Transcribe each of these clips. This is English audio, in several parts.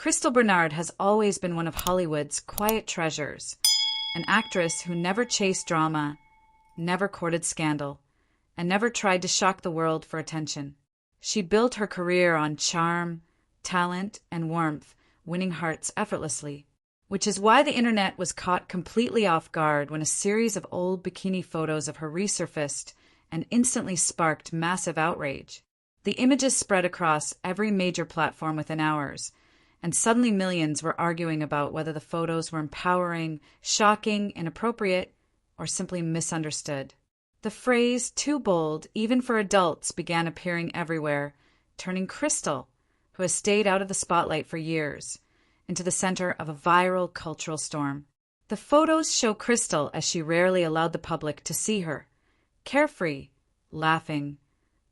Crystal Bernard has always been one of Hollywood's quiet treasures, an actress who never chased drama, never courted scandal, and never tried to shock the world for attention. She built her career on charm, talent, and warmth, winning hearts effortlessly, which is why the internet was caught completely off guard when a series of old bikini photos of her resurfaced and instantly sparked massive outrage. The images spread across every major platform within hours, and suddenly millions were arguing about whether the photos were empowering, shocking, inappropriate, or simply misunderstood. The phrase "too bold, even for adults" began appearing everywhere, turning Crystal, who has stayed out of the spotlight for years, into the center of a viral cultural storm. The photos show Crystal as she rarely allowed the public to see her, carefree, laughing,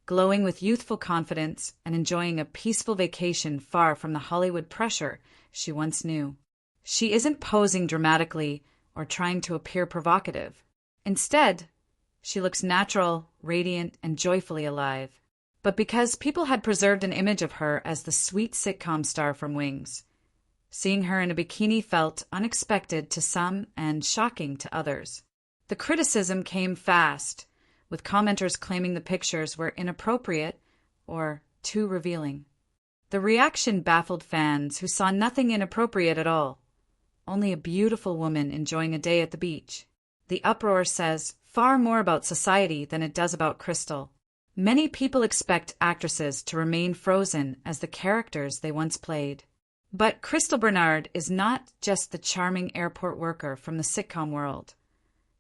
glowing with youthful confidence, and enjoying a peaceful vacation far from the Hollywood pressure she once knew. She isn't posing dramatically or trying to appear provocative. Instead, she looks natural, radiant, and joyfully alive. But because people had preserved an image of her as the sweet sitcom star from Wings, seeing her in a bikini felt unexpected to some and shocking to others. The criticism came fast, with commenters claiming the pictures were inappropriate or too revealing. The reaction baffled fans who saw nothing inappropriate at all, only a beautiful woman enjoying a day at the beach. The uproar says far more about society than it does about Crystal. Many people expect actresses to remain frozen as the characters they once played. But Crystal Bernard is not just the charming airport worker from the sitcom world.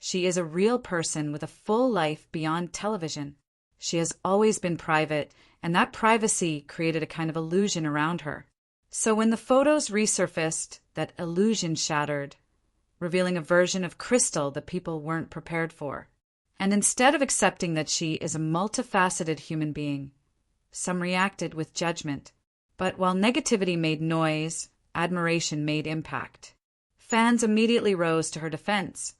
She is a real person with a full life beyond television. She has always been private, and that privacy created a kind of illusion around her. So when the photos resurfaced, that illusion shattered, revealing a version of Crystal that people weren't prepared for. And instead of accepting that she is a multifaceted human being, some reacted with judgment. But while negativity made noise, admiration made impact. Fans immediately rose to her defense,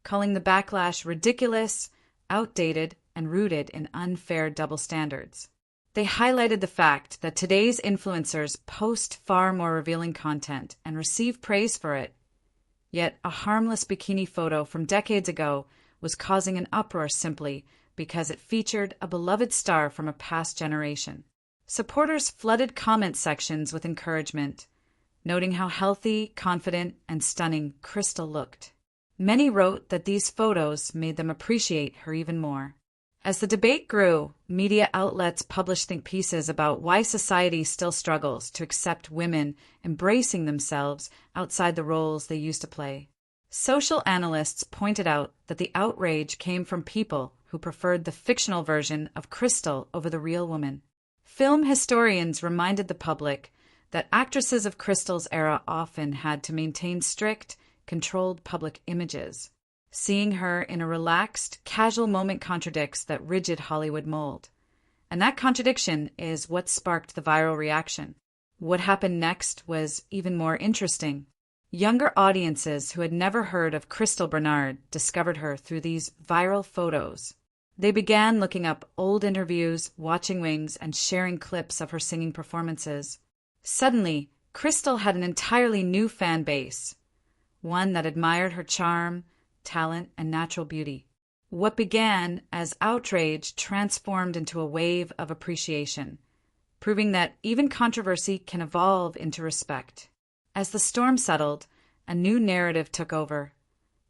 calling the backlash ridiculous, outdated, and rooted in unfair double standards. They highlighted the fact that today's influencers post far more revealing content and receive praise for it. Yet a harmless bikini photo from decades ago was causing an uproar simply because it featured a beloved star from a past generation. Supporters flooded comment sections with encouragement, noting how healthy, confident, and stunning Crystal looked. Many wrote that these photos made them appreciate her even more. As the debate grew, media outlets published think pieces about why society still struggles to accept women embracing themselves outside the roles they used to play. Social analysts pointed out that the outrage came from people who preferred the fictional version of Crystal over the real woman. Film historians reminded the public that actresses of Crystal's era often had to maintain strict, controlled public images. Seeing her in a relaxed, casual moment contradicts that rigid Hollywood mold. And that contradiction is what sparked the viral reaction. What happened next was even more interesting. Younger audiences who had never heard of Crystal Bernard discovered her through these viral photos. They began looking up old interviews, watching Wings, and sharing clips of her singing performances. Suddenly, Crystal had an entirely new fan base, one that admired her charm, talent, and natural beauty. What began as outrage transformed into a wave of appreciation, proving that even controversy can evolve into respect. As the storm settled, a new narrative took over.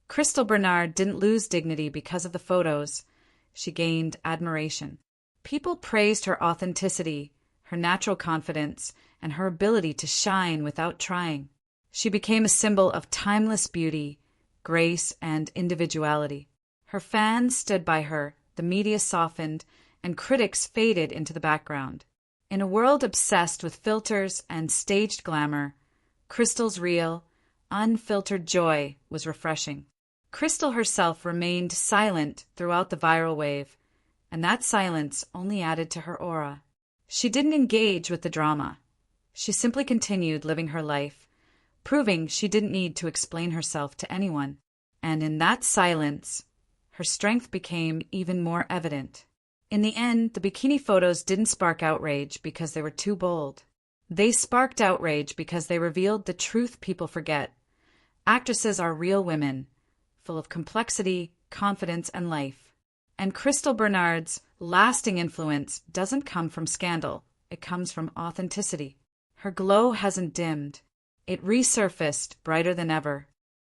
Crystal Bernard didn't lose dignity because of the photos. She gained admiration. People praised her authenticity, her natural confidence, and her ability to shine without trying. She became a symbol of timeless beauty, grace, and individuality. Her fans stood by her, the media softened, and critics faded into the background. In a world obsessed with filters and staged glamour, Crystal's real, unfiltered joy was refreshing. Crystal herself remained silent throughout the viral wave, and that silence only added to her aura. She didn't engage with the drama. She simply continued living her life, proving she didn't need to explain herself to anyone. And in that silence, her strength became even more evident. In the end, the bikini photos didn't spark outrage because they were too bold. They sparked outrage because they revealed the truth people forget. Actresses are real women, full of complexity, confidence, and life. And Crystal Bernard's lasting influence doesn't come from scandal. It comes from authenticity. Her glow hasn't dimmed. It resurfaced brighter than ever.